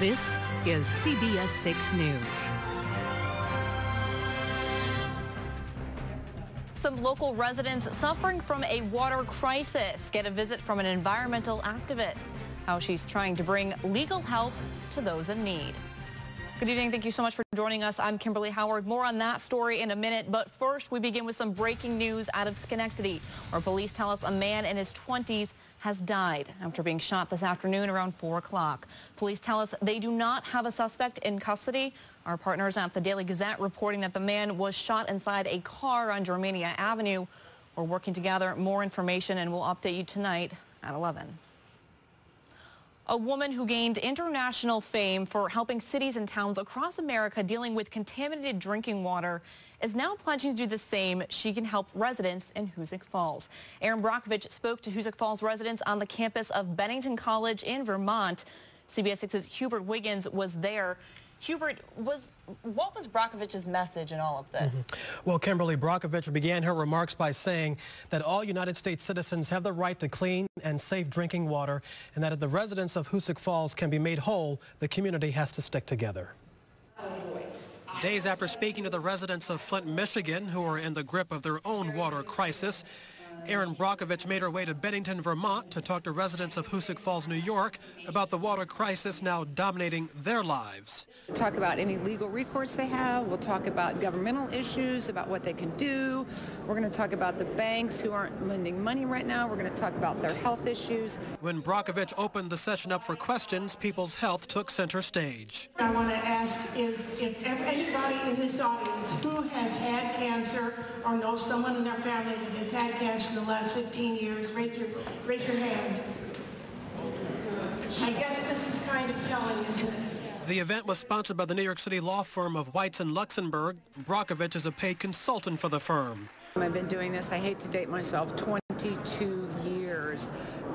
This is CBS 6 News. Some local residents suffering from a water crisis get a visit from an environmental activist. How she's trying to bring legal help to those in need. Good evening. Thank you so much for joining us. I'm Kimberly Howard. More on that story in a minute. But first, we begin with some breaking news out of Schenectady, where police tell us a man in his 20s has died after being shot this afternoon around 4 o'clock. Police tell us they do not have a suspect in custody. Our partners at the Daily Gazette reporting that the man was shot inside a car on Germania Avenue. We're working to gather more information and we'll update you tonight at 11. A woman who gained international fame for helping cities and towns across America dealing with contaminated drinking water is now pledging to do the same. She can help residents in Hoosick Falls. Aaron Brockovich spoke to Hoosick Falls residents on the campus of Bennington College in Vermont. CBS 6's Hubert Wiggins was there. Hubert, what was Brockovich's message in all of this? Well, Kimberly, Brockovich began her remarks by saying that all United States citizens have the right to clean and safe drinking water, and that if the residents of Hoosick Falls can be made whole, the community has to stick together. Days after speaking to the residents of Flint, Michigan, who are in the grip of their own water crisis, Aaron Brockovich made her way to Bennington, Vermont to talk to residents of Hoosick Falls, New York about the water crisis now dominating their lives. We'll talk about any legal recourse they have. We'll talk about governmental issues, about what they can do. We're going to talk about the banks who aren't lending money right now. We're going to talk about their health issues. When Brockovich opened the session up for questions, people's health took center stage. I want to ask is if anybody in this audience who has had cancer or knows someone in their family that has had cancer in the last 15 years, raise your hand. I guess this is kind of telling, isn't it? The event was sponsored by the New York City law firm of Weitz and Luxenberg. Brockovich is a paid consultant for the firm. I've been doing this, I hate to date myself, 22 years.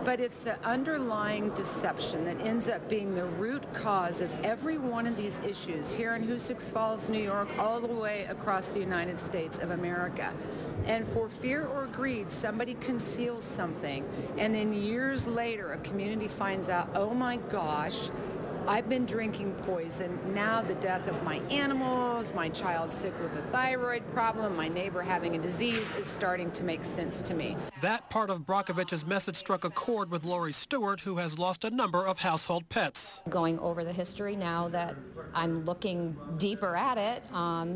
But it's the underlying deception that ends up being the root cause of every one of these issues here in Hoosick Falls, New York, all the way across the United States of America. And for fear or greed, somebody conceals something, and then years later, a community finds out, oh my gosh, I've been drinking poison. Now the death of my animals, my child sick with a thyroid problem, my neighbor having a disease is starting to make sense to me. That part of Brockovich's message struck a chord with Lori Stewart, who has lost a number of household pets. Going over the history now that I'm looking deeper at it,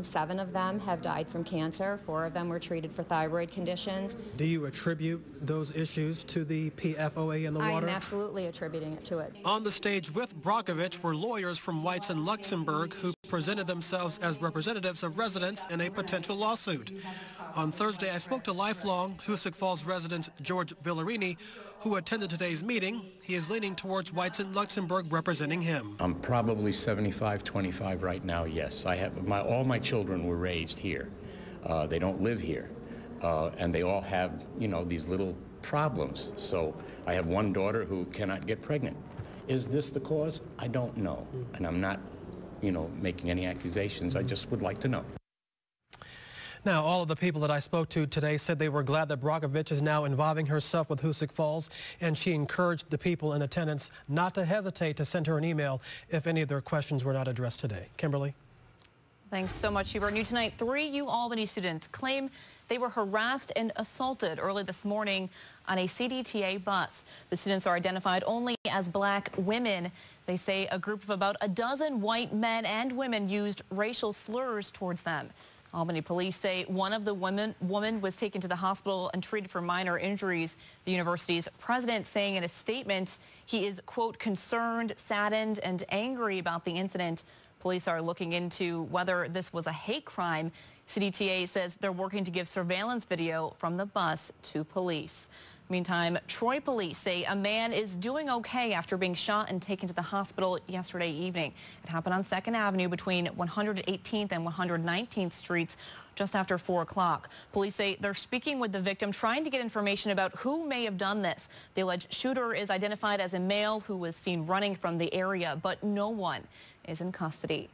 7 of them have died from cancer. 4 of them were treated for thyroid conditions. Do you attribute those issues to the PFOA in the water? I'm absolutely attributing it to it. On the stage with Brockovich were lawyers from Weitz and Luxenberg who presented themselves as representatives of residents in a potential lawsuit. On Thursday, I spoke to lifelong Hoosick Falls resident George Villarini, who attended today's meeting. He is leaning towards Weitz and Luxenberg representing him. I'm probably 75-25 right now, yes. I have all my children were raised here. They don't live here. And they all have, these little problems. So I have one daughter who cannot get pregnant. Is this the cause? I don't know. And I'm not, making any accusations. I just would like to know. Now, all of the people that I spoke to today said they were glad that Brockovich is now involving herself with Hoosick Falls, and she encouraged the people in attendance not to hesitate to send her an email if any of their questions were not addressed today. Kimberly? Thanks so much, Hubert. New tonight, 3 UAlbany students claim they were harassed and assaulted early this morning on a CDTA bus. The students are identified only as black women. They say a group of about a dozen white men and women used racial slurs towards them. Albany police say one of the woman was taken to the hospital and treated for minor injuries. The university's president saying in a statement he is, quote, concerned, saddened, and angry about the incident. Police are looking into whether this was a hate crime. CDTA says they're working to give surveillance video from the bus to police. Meantime, Troy police say a man is doing okay after being shot and taken to the hospital yesterday evening. It happened on 2nd Avenue between 118th and 119th Streets just after 4 o'clock. Police say they're speaking with the victim, trying to get information about who may have done this. The alleged shooter is identified as a male who was seen running from the area, but no one is in custody.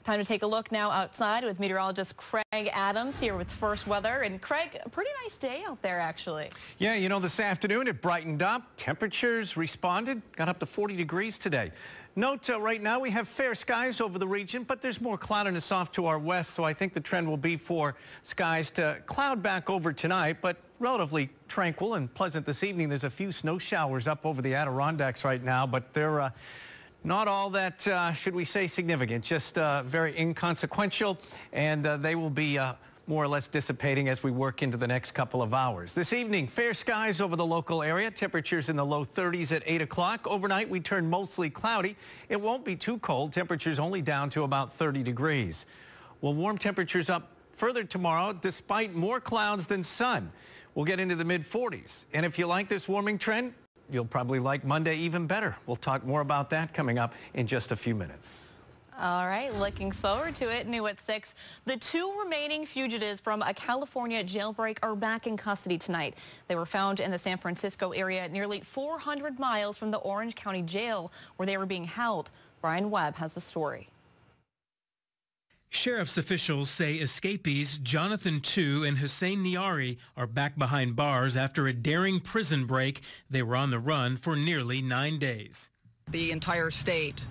Time to take a look now outside with meteorologist Craig Adams here with first weather. And Craig, a pretty nice day out there, actually. Yeah, you know, this afternoon it brightened up. Temperatures responded, got up to 40 degrees today. Note right now we have fair skies over the region, but there's more cloudiness off to our west, so I think the trend will be for skies to cloud back over tonight, but relatively tranquil and pleasant this evening. There's a few snow showers up over the Adirondacks right now, but they're not all that, should we say, significant, just very inconsequential, and they will be more or less dissipating as we work into the next couple of hours. This evening, fair skies over the local area, temperatures in the low 30s at 8 o'clock. Overnight, we turn mostly cloudy. It won't be too cold. Temperatures only down to about 30 degrees. We'll warm temperatures up further tomorrow, despite more clouds than sun. We'll get into the mid-40s. And if you like this warming trend, you'll probably like Monday even better. We'll talk more about that coming up in just a few minutes. All right, looking forward to it. New at 6. The 2 remaining fugitives from a California jailbreak are back in custody tonight. They were found in the San Francisco area, nearly 400 miles from the Orange County Jail where they were being held. Brian Webb has the story. Sheriff's officials say escapees Jonathan Tu and Hussein Niari are back behind bars after a daring prison break. They were on the run for nearly 9 days. The entire state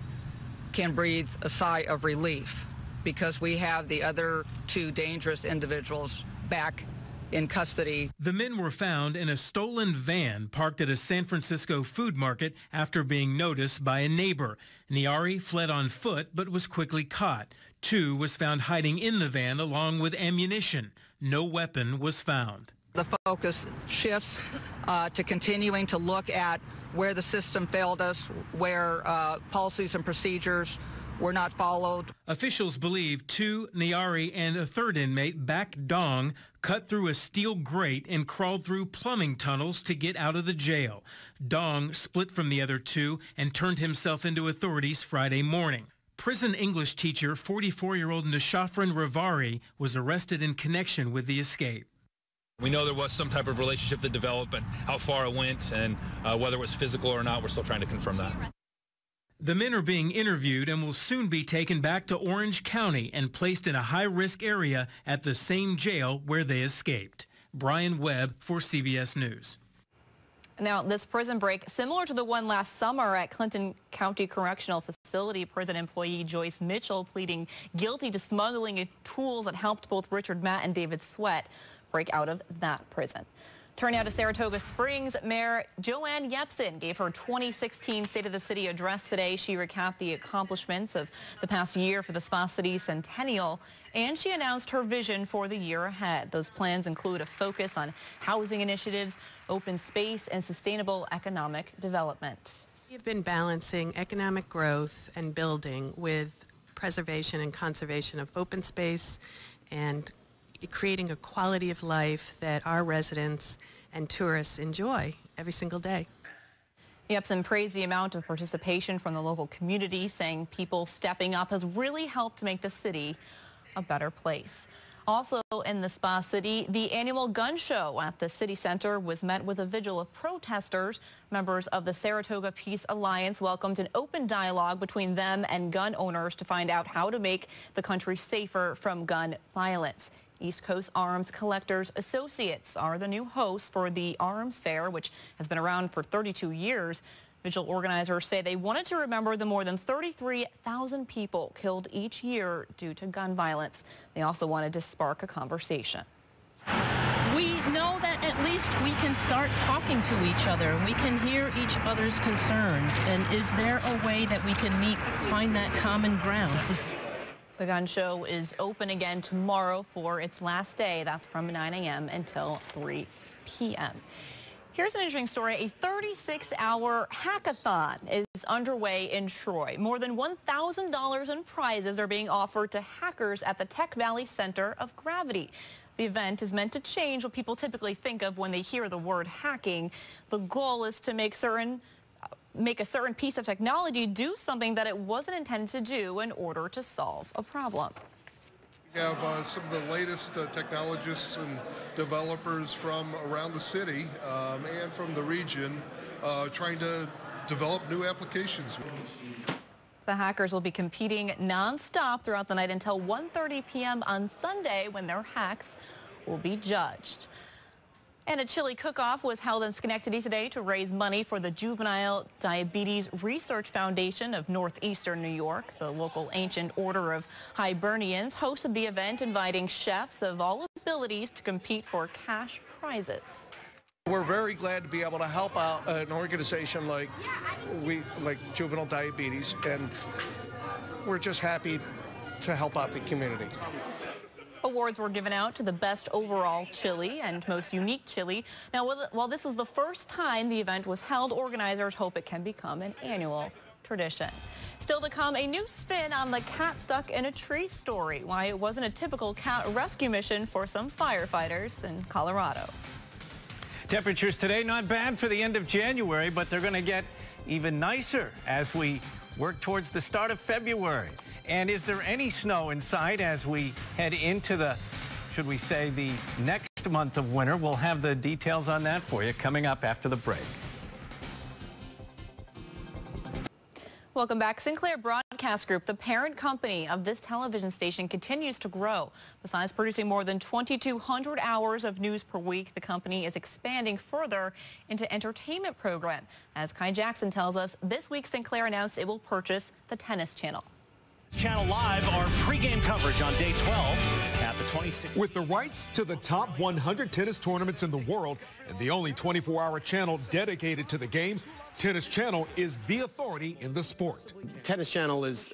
can breathe a sigh of relief because we have the other 2 dangerous individuals back in custody. The men were found in a stolen van parked at a San Francisco food market after being noticed by a neighbor. Niari fled on foot but was quickly caught. Tu was found hiding in the van along with ammunition. No weapon was found. The focus shifts to continuing to look at where the system failed us, where policies and procedures were not followed. Officials believe Tu, Niari, and a third inmate, Back Dong, cut through a steel grate and crawled through plumbing tunnels to get out of the jail. Dong split from the other 2 and turned himself into authorities Friday morning. Prison English teacher 44-year-old Nishafran Ravari was arrested in connection with the escape. We know there was some type of relationship that developed, but how far it went and whether it was physical or not, we're still trying to confirm that. The men are being interviewed and will soon be taken back to Orange County and placed in a high-risk area at the same jail where they escaped. Brian Webb for CBS News. Now, this prison break, similar to the one last summer at Clinton County Correctional Facility, prison employee Joyce Mitchell pleading guilty to smuggling tools that helped both Richard Matt and David Sweat break out of that prison. Turn now to Saratoga Springs. Mayor Joanne Yepsen gave her 2016 State of the City address today. She recapped the accomplishments of the past year for the Spa City Centennial, and she announced her vision for the year ahead. Those plans include a focus on housing initiatives, open space, and sustainable economic development. We've been balancing economic growth and building with preservation and conservation of open space and creating a quality of life that our residents and tourists enjoy every single day. Yepsen praised the amount of participation from the local community, saying people stepping up has really helped make the city a better place. Also in the Spa City, the annual gun show at the city center was met with a vigil of protesters. Members of the Saratoga Peace Alliance welcomed an open dialogue between them and gun owners to find out how to make the country safer from gun violence. East Coast Arms Collectors Associates are the new hosts for the Arms Fair, which has been around for 32 years. Vigil organizers say they wanted to remember the more than 33,000 people killed each year due to gun violence. They also wanted to spark a conversation. We know that at least we can start talking to each other and we can hear each other's concerns. And is there a way that we can find that common ground? The gun show is open again tomorrow for its last day. That's from 9 a.m. until 3 p.m. Here's an interesting story. A 36-hour hackathon is underway in Troy. More than $1,000 in prizes are being offered to hackers at the Tech Valley Center of Gravity. The event is meant to change what people typically think of when they hear the word hacking. The goal is to make a certain piece of technology do something that it wasn't intended to do in order to solve a problem. We have some of the latest technologists and developers from around the city and from the region trying to develop new applications. The Hackers will be competing nonstop throughout the night until 1:30 p.m. on Sunday when their hacks will be judged. And a chili cook-off was held in Schenectady today to raise money for the Juvenile Diabetes Research Foundation of Northeastern New York. The local Ancient Order of Hibernians hosted the event, inviting chefs of all abilities to compete for cash prizes. We're very glad to be able to help out an organization like Juvenile Diabetes, and we're just happy to help out the community. Awards were given out to the best overall chili and most unique chili. Now, while this was the first time the event was held, organizers hope it can become an annual tradition. Still to come, a new spin on the cat stuck in a tree story, why it wasn't a typical cat rescue mission for some firefighters in Colorado. Temperatures today not bad for the end of January, but they're going to get even nicer as we work towards the start of February. And is there any snow in sight as we head into the, should we say, the next month of winter? We'll have the details on that for you coming up after the break. Welcome back. Sinclair Broadcast Group, the parent company of this television station, continues to grow. Besides producing more than 2,200 hours of news per week, the company is expanding further into entertainment program. As Kai Jackson tells us, this week Sinclair announced it will purchase the Tennis Channel. Channel Live, our pregame coverage on day 12 at the 26th. With the rights to the top 100 tennis tournaments in the world and the only 24-hour channel dedicated to the game, Tennis Channel is the authority in the sport. Tennis Channel is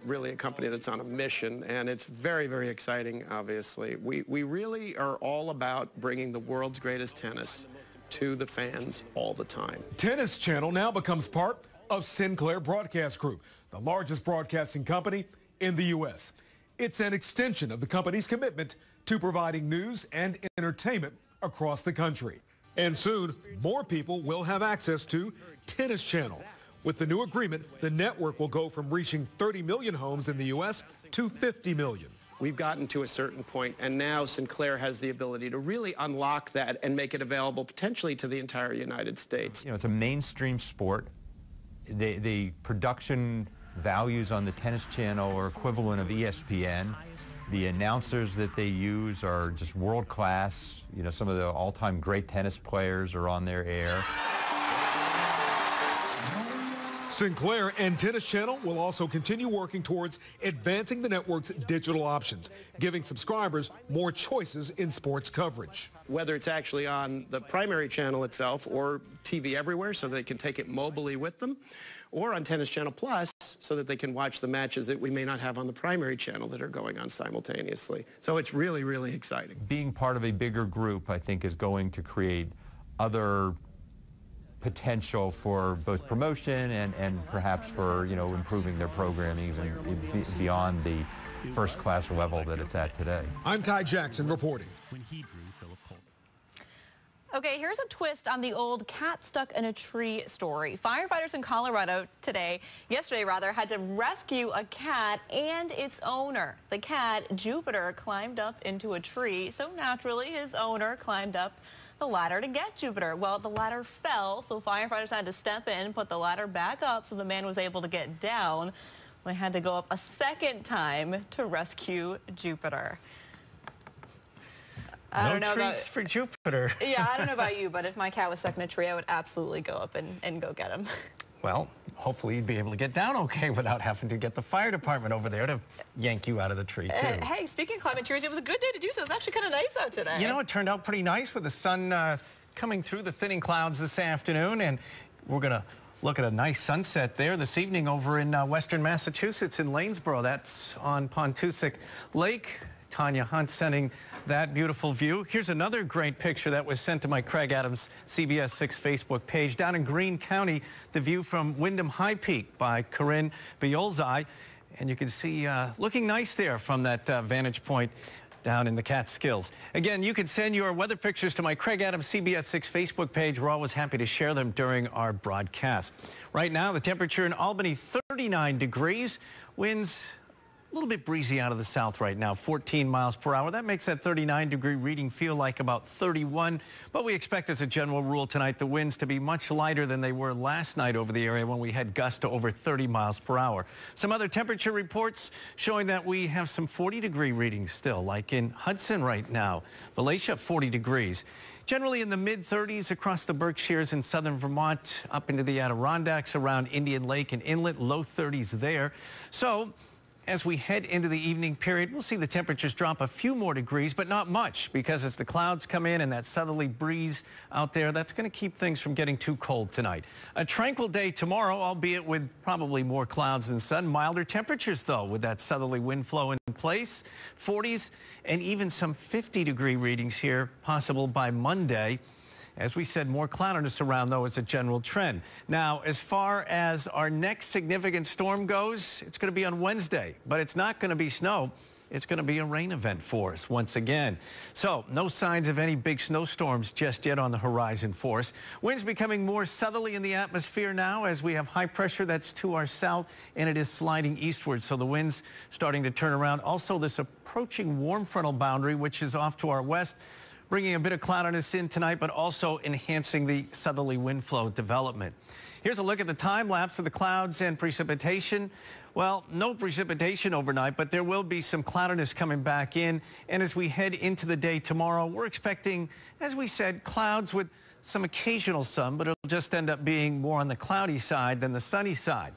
really a company that's on a mission, and it's very, very exciting, obviously. We really are all about bringing the world's greatest tennis to the fans all the time. Tennis Channel now becomes part of Sinclair Broadcast Group, the largest broadcasting company in the U.S. It's an extension of the company's commitment to providing news and entertainment across the country. And soon, more people will have access to Tennis Channel. With the new agreement, the network will go from reaching 30 million homes in the U.S. to 50 million. We've gotten to a certain point, and now Sinclair has the ability to really unlock that and make it available potentially to the entire United States. You know, it's a mainstream sport. The production values on the Tennis Channel are equivalent of ESPN. The announcers that they use are just world class. You know, some of the all-time great tennis players are on their air. Sinclair and Tennis Channel will also continue working towards advancing the network's digital options, giving subscribers more choices in sports coverage. Whether it's actually on the primary channel itself or TV everywhere so they can take it mobily with them, or on Tennis Channel Plus so that they can watch the matches that we may not have on the primary channel that are going on simultaneously. So it's really, really exciting. Being part of a bigger group, I think, is going to create other potential for both promotion and perhaps for, you know, improving their programming even beyond the first-class level that it's at today. I'm Kai Jackson reporting. Okay, here's a twist on the old cat stuck in a tree story. Firefighters in Colorado yesterday, had to rescue a cat and its owner. The cat, Jupiter, climbed up into a tree, so naturally his owner climbed up the ladder to get Jupiter. Well, the ladder fell, so firefighters had to step in, put the ladder back up so the man was able to get down. They had to go up a second time to rescue Jupiter. I don't know treats for Jupiter. Yeah, I don't know about you, but if my cat was stuck in a tree, I would absolutely go up and go get him. Well, hopefully you'd be able to get down okay without having to get the fire department over there to yank you out of the tree, too. Hey, speaking of climate trees, it was a good day to do so. It's actually kind of nice out today. You know, it turned out pretty nice with the sun coming through the thinning clouds this afternoon, and we're going to look at a nice sunset there this evening over in western Massachusetts in Lanesboro. That's on Pontusic Lake. Tanya Hunt sending that beautiful view. Here's another great picture that was sent to my Craig Adams CBS 6 Facebook page. Down in Greene County, the view from Wyndham High Peak by Corinne Violzai. And you can see looking nice there from that vantage point down in the Catskills. Again, you can send your weather pictures to my Craig Adams CBS 6 Facebook page. We're always happy to share them during our broadcast. Right now, the temperature in Albany, 39 degrees. Winds A little bit breezy out of the south right now, 14 miles per hour. That makes that 39-degree reading feel like about 31. But we expect as a general rule tonight the winds to be much lighter than they were last night over the area when we had gusts to over 30 miles per hour. Some other temperature reports showing that we have some 40-degree readings still, like in Hudson right now. Valatia, 40 degrees. Generally in the mid-30s across the Berkshires and southern Vermont, up into the Adirondacks, around Indian Lake and Inlet, low 30s there. So as we head into the evening period, we'll see the temperatures drop a few more degrees, but not much, because as the clouds come in and that southerly breeze out there, that's going to keep things from getting too cold tonight. A tranquil day tomorrow, albeit with probably more clouds than sun. Milder temperatures, though, with that southerly wind flow in place. 40s and even some 50-degree readings here possible by Monday. As we said, more cloudiness around, though, is a general trend. Now, as far as our next significant storm goes, it's going to be on Wednesday, but it's not going to be snow. It's going to be a rain event for us once again. So no signs of any big snowstorms just yet on the horizon for us. Winds becoming more southerly in the atmosphere now as we have high pressure that's to our south, and it is sliding eastward. So the winds starting to turn around. Also, this approaching warm frontal boundary, which is off to our west, bringing a bit of cloudiness in tonight, but also enhancing the southerly wind flow development. Here's a look at the time lapse of the clouds and precipitation. Well, no precipitation overnight, but there will be some cloudiness coming back in. And as we head into the day tomorrow, we're expecting, as we said, clouds with some occasional sun, but it'll just end up being more on the cloudy side than the sunny side.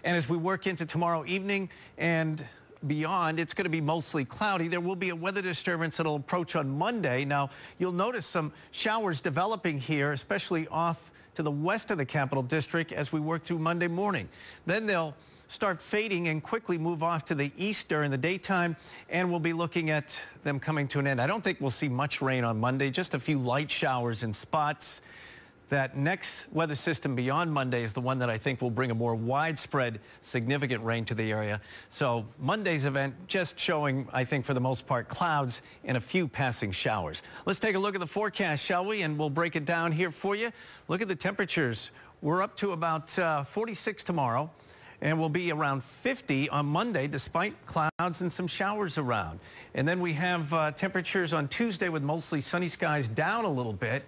And as we work into tomorrow evening and beyond, it's going to be mostly cloudy. There will be a weather disturbance that will approach on Monday. Now, you'll notice some showers developing here, especially off to the west of the Capital District as we work through Monday morning. Then they'll start fading and quickly move off to the east during the daytime, and we'll be looking at them coming to an end. I don't think we'll see much rain on Monday, just a few light showers in spots. That next weather system beyond Monday is the one that I think will bring a more widespread, significant rain to the area. So Monday's event just showing, I think, for the most part, clouds and a few passing showers. Let's take a look at the forecast, shall we? And we'll break it down here for you. Look at the temperatures. We're up to about 46 tomorrow, and we'll be around 50 on Monday, despite clouds and some showers around. And then we have temperatures on Tuesday with mostly sunny skies down a little bit.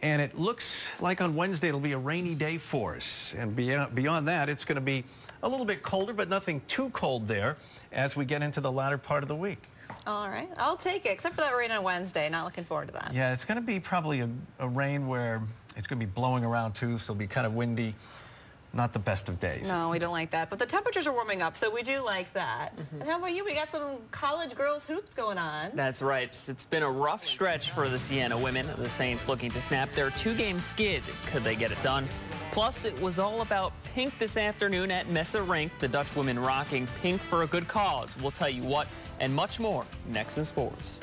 And it looks like on Wednesday it'll be a rainy day for us. And beyond that, it's going to be a little bit colder, but nothing too cold there as we get into the latter part of the week. All right. I'll take it, except for that rain on Wednesday. Not looking forward to that. Yeah, it's going to be probably a rain where it's going to be blowing around, too, so it'll be kind of windy. Not the best of days. No, we don't like that. But the temperatures are warming up, so we do like that. And how about you? We got some college girls hoops going on. That's right. It's been a rough stretch for the Siena women. The Saints looking to snap their two-game skid. Could they get it done? Plus, it was all about pink this afternoon at Messe Rink. The Dutch women rocking pink for a good cause. We'll tell you what and much more next in sports.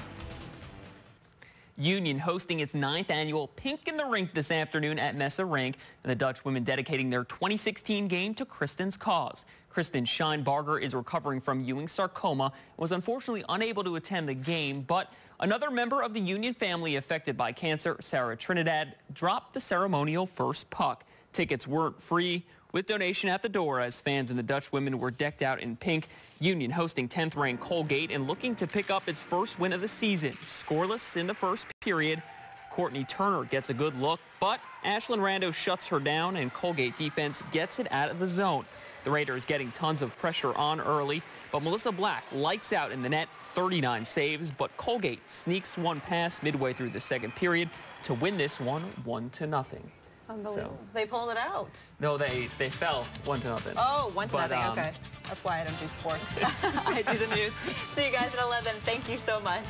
Union hosting its 9th annual Pink in the Rink this afternoon at Messe Rink, and the Dutch women dedicating their 2016 game to Kristen's cause. Kristen Scheinbarger is recovering from Ewing sarcoma and was unfortunately unable to attend the game, but another member of the Union family affected by cancer, Sarah Trinidad, dropped the ceremonial first puck. Tickets weren't free, with donation at the door as fans and the Dutch women were decked out in pink. Union hosting 10th-ranked Colgate and looking to pick up its first win of the season. Scoreless in the first period. Courtney Turner gets a good look, but Ashlyn Rando shuts her down and Colgate defense gets it out of the zone. The Raiders getting tons of pressure on early, but Melissa Black lights out in the net, 39 saves, but Colgate sneaks one past midway through the second period to win this one 1-0. Unbelievable. They pulled it out. No, they fell 1-0. Oh, 1-0. Okay. That's why I don't do sports. I do the news. See you guys at 11. Thank you so much.